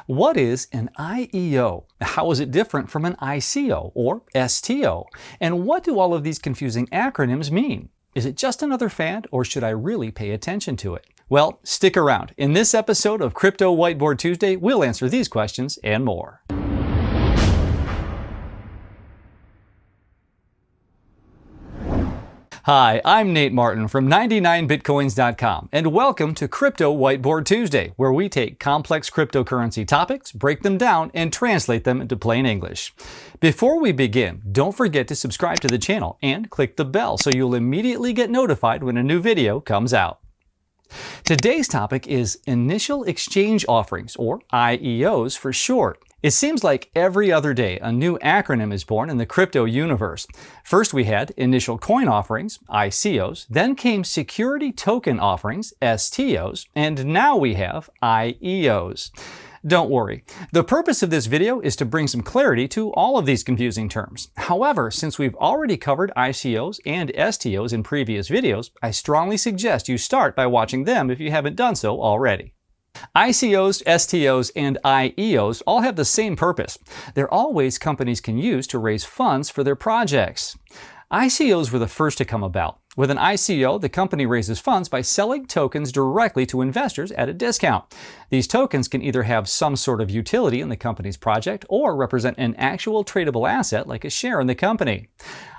What is an IEO? How is it different from an ICO or STO? And what do all of these confusing acronyms mean? Is it just another fad, or should I really pay attention to it? Well, stick around. In this episode of Crypto Whiteboard Tuesday, we'll answer these questions and more. Hi, I'm Nate Martin from 99bitcoins.com, and welcome to Crypto Whiteboard Tuesday, where we take complex cryptocurrency topics, break them down, and translate them into plain English. Before we begin, don't forget to subscribe to the channel and click the bell so you'll immediately get notified when a new video comes out. Today's topic is Initial Exchange Offerings, or IEOs for short. It seems like every other day a new acronym is born in the crypto universe. First we had Initial Coin Offerings, ICOs, then came Security Token Offerings, STOs, and now we have IEOs. Don't worry. The purpose of this video is to bring some clarity to all of these confusing terms. However, since we've already covered ICOs and STOs in previous videos, I strongly suggest you start by watching them if you haven't done so already. ICOs, STOs, and IEOs all have the same purpose. They're all ways companies can use to raise funds for their projects. ICOs were the first to come about. With an ICO, the company raises funds by selling tokens directly to investors at a discount. These tokens can either have some sort of utility in the company's project or represent an actual tradable asset like a share in the company.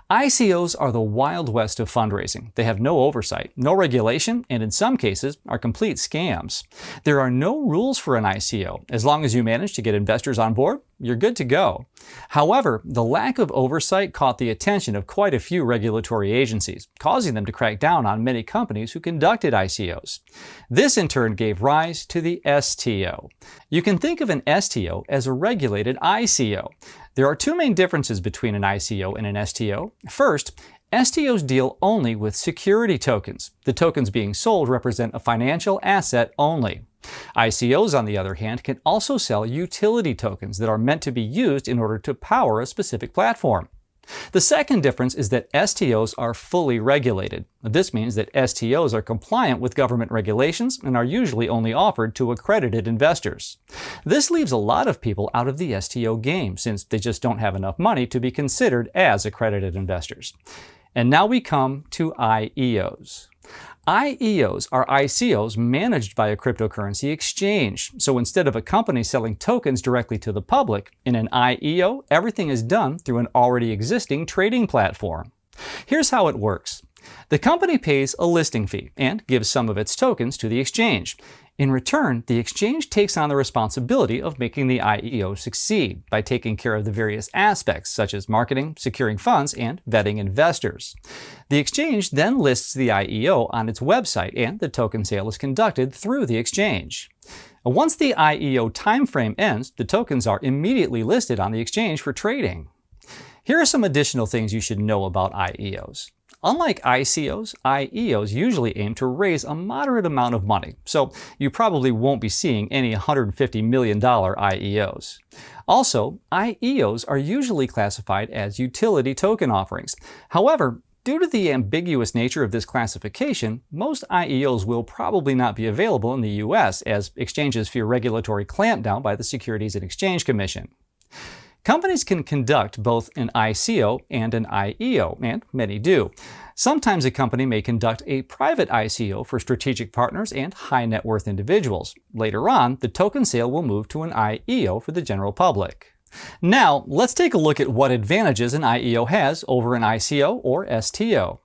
ICOs are the Wild West of fundraising. They have no oversight, no regulation, and in some cases are complete scams. There are no rules for an ICO. As long as you manage to get investors on board, you're good to go. However, the lack of oversight caught the attention of quite a few regulatory agencies, causing them to crack down on many companies who conducted ICOs. This in turn gave rise to the STO. You can think of an STO as a regulated ICO. There are two main differences between an ICO and an STO. First, STOs deal only with security tokens. The tokens being sold represent a financial asset only. ICOs, on the other hand, can also sell utility tokens that are meant to be used in order to power a specific platform. The second difference is that STOs are fully regulated. This means that STOs are compliant with government regulations and are usually only offered to accredited investors. This leaves a lot of people out of the STO game since they just don't have enough money to be considered as accredited investors. And now we come to IEOs. IEOs are ICOs managed by a cryptocurrency exchange. So instead of a company selling tokens directly to the public, in an IEO, everything is done through an already existing trading platform. Here's how it works. The company pays a listing fee and gives some of its tokens to the exchange. In return, the exchange takes on the responsibility of making the IEO succeed by taking care of the various aspects such as marketing, securing funds, and vetting investors. The exchange then lists the IEO on its website and the token sale is conducted through the exchange. Once the IEO timeframe ends, the tokens are immediately listed on the exchange for trading. Here are some additional things you should know about IEOs. Unlike ICOs, IEOs usually aim to raise a moderate amount of money, so you probably won't be seeing any $150 million IEOs. Also, IEOs are usually classified as utility token offerings. However, due to the ambiguous nature of this classification, most IEOs will probably not be available in the US as exchanges fear regulatory clampdown by the Securities and Exchange Commission. Companies can conduct both an ICO and an IEO, and many do. Sometimes a company may conduct a private ICO for strategic partners and high net worth individuals. Later on, the token sale will move to an IEO for the general public. Now, let's take a look at what advantages an IEO has over an ICO or STO.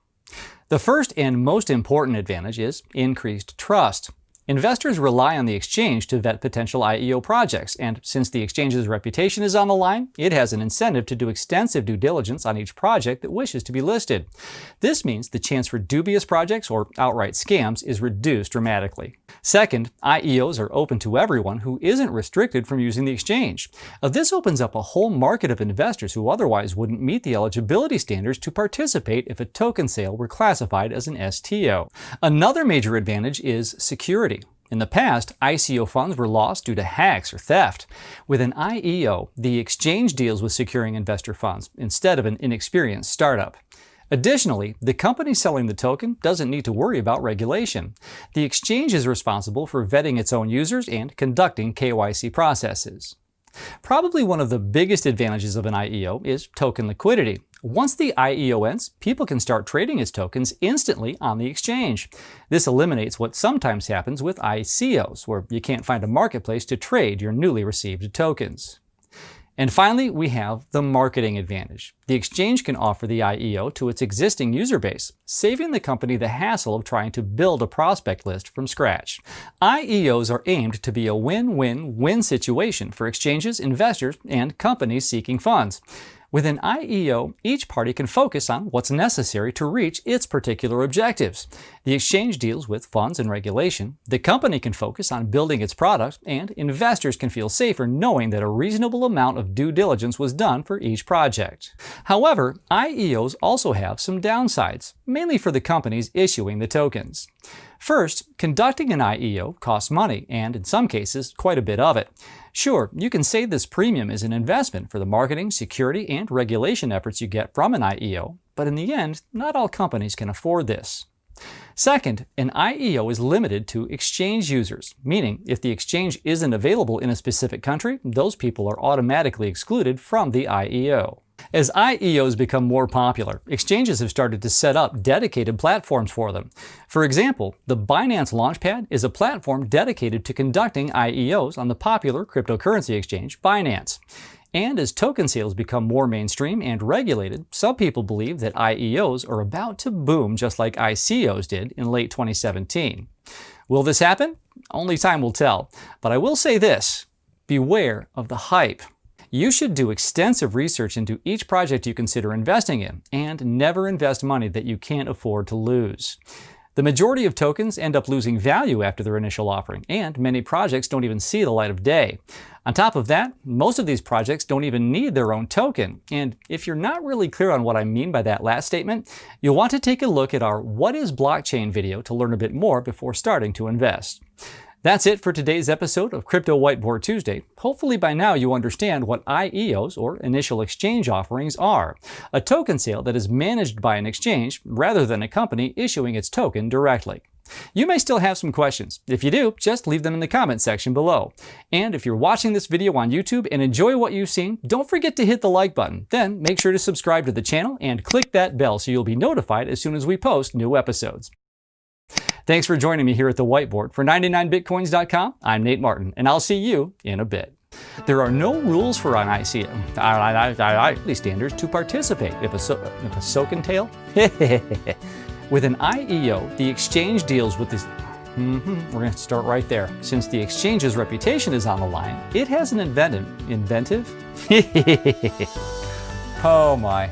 The first and most important advantage is increased trust. Investors rely on the exchange to vet potential IEO projects, and since the exchange's reputation is on the line, it has an incentive to do extensive due diligence on each project that wishes to be listed. This means the chance for dubious projects or outright scams is reduced dramatically. Second, IEOs are open to everyone who isn't restricted from using the exchange. This opens up a whole market of investors who otherwise wouldn't meet the eligibility standards to participate if a token sale were classified as an STO. Another major advantage is security. In the past, ICO funds were lost due to hacks or theft. With an IEO, the exchange deals with securing investor funds instead of an inexperienced startup. Additionally, the company selling the token doesn't need to worry about regulation. The exchange is responsible for vetting its own users and conducting KYC processes. Probably one of the biggest advantages of an IEO is token liquidity. Once the IEO ends, people can start trading its tokens instantly on the exchange. This eliminates what sometimes happens with ICOs, where you can't find a marketplace to trade your newly received tokens. And finally, we have the marketing advantage. The exchange can offer the IEO to its existing user base, saving the company the hassle of trying to build a prospect list from scratch. IEOs are aimed to be a win-win-win situation for exchanges, investors, and companies seeking funds. With an IEO, each party can focus on what's necessary to reach its particular objectives. The exchange deals with funds and regulation, the company can focus on building its product, and investors can feel safer knowing that a reasonable amount of due diligence was done for each project. However, IEOs also have some downsides, mainly for the companies issuing the tokens. First, conducting an IEO costs money, and in some cases, quite a bit of it. Sure, you can say this premium is an investment for the marketing, security, and regulation efforts you get from an IEO, but in the end, not all companies can afford this. Second, an IEO is limited to exchange users, meaning if the exchange isn't available in a specific country, those people are automatically excluded from the IEO. As IEOs become more popular, exchanges have started to set up dedicated platforms for them. For example, the Binance Launchpad is a platform dedicated to conducting IEOs on the popular cryptocurrency exchange Binance. And as token sales become more mainstream and regulated, some people believe that IEOs are about to boom just like ICOs did in late 2017. Will this happen? Only time will tell. But I will say this: beware of the hype. You should do extensive research into each project you consider investing in, and never invest money that you can't afford to lose. The majority of tokens end up losing value after their initial offering, and many projects don't even see the light of day. On top of that, most of these projects don't even need their own token. And if you're not really clear on what I mean by that last statement, you'll want to take a look at our What is Blockchain video to learn a bit more before starting to invest. That's it for today's episode of Crypto Whiteboard Tuesday. Hopefully by now you understand what IEOs, or initial exchange offerings, are. A token sale that is managed by an exchange rather than a company issuing its token directly. You may still have some questions. If you do, just leave them in the comment section below. And if you're watching this video on YouTube and enjoy what you've seen, don't forget to hit the like button. Then make sure to subscribe to the channel and click that bell so you'll be notified as soon as we post new episodes. Thanks for joining me here at the whiteboard. For 99bitcoins.com, I'm Nate Martin, and I'll see you in a bit. There are no rules for an IEO standards to participate. If a soaking tail? With an IEO, the exchange deals with this. We're going to start right there. Since the exchange's reputation is on the line, it has an inventive? Oh my.